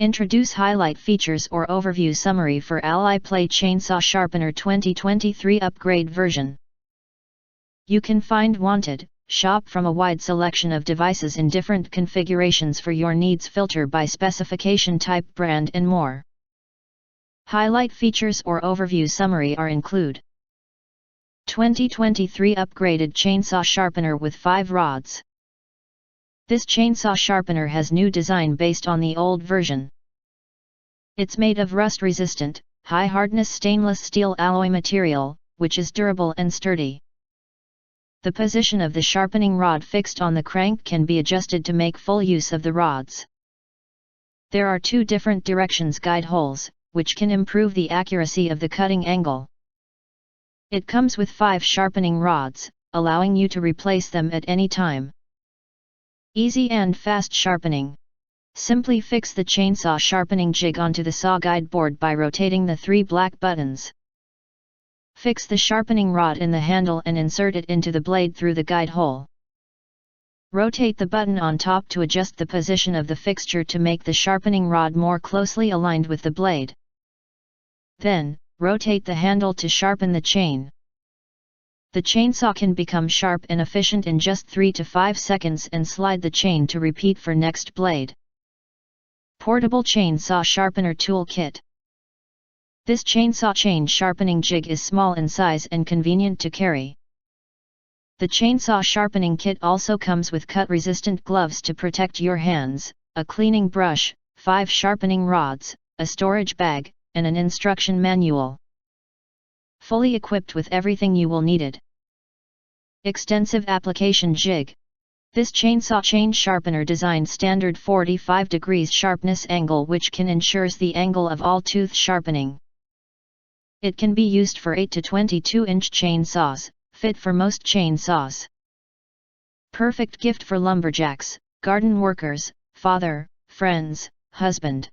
Introduce highlight features or overview summary for Allyplay Chainsaw Sharpener 2023 upgrade version. You can find wanted, shop from a wide selection of devices in different configurations for your needs, filter by specification type, brand and more. Highlight features or overview summary are include 2023 upgraded chainsaw sharpener with 5 rods. This chainsaw sharpener has new design based on the old version. It's made of rust-resistant, high-hardness stainless steel alloy material, which is durable and sturdy. The position of the sharpening rod fixed on the crank can be adjusted to make full use of the rods. There are 2 different directions guide holes, which can improve the accuracy of the cutting angle. It comes with 5 sharpening rods, allowing you to replace them at any time. Easy and fast sharpening. Simply fix the chainsaw sharpening jig onto the saw guide board by rotating the 3 black buttons. Fix the sharpening rod in the handle and insert it into the blade through the guide hole. Rotate the button on top to adjust the position of the fixture to make the sharpening rod more closely aligned with the blade. Then, rotate the handle to sharpen the chain. The chainsaw can become sharp and efficient in just 3 to 5 seconds, and slide the chain to repeat for next blade. Portable Chainsaw Sharpener Tool Kit. This chainsaw chain sharpening jig is small in size and convenient to carry. The chainsaw sharpening kit also comes with cut-resistant gloves to protect your hands, a cleaning brush, 5 sharpening rods, a storage bag, and an instruction manual. Fully equipped with everything you will need it. Extensive application jig. This chainsaw chain sharpener designed standard 45 degrees sharpness angle, which can ensures the angle of all tooth sharpening. It can be used for 8 to 22-inch chainsaws, fit for most chainsaws. Perfect gift for lumberjacks, garden workers, father, friends, husband.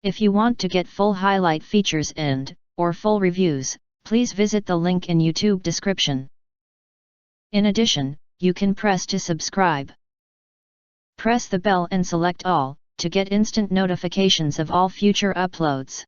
If you want to get full highlight features or full reviews, please visit the link in YouTube description. In addition, you can press to subscribe. Press the bell and select all, to get instant notifications of all future uploads.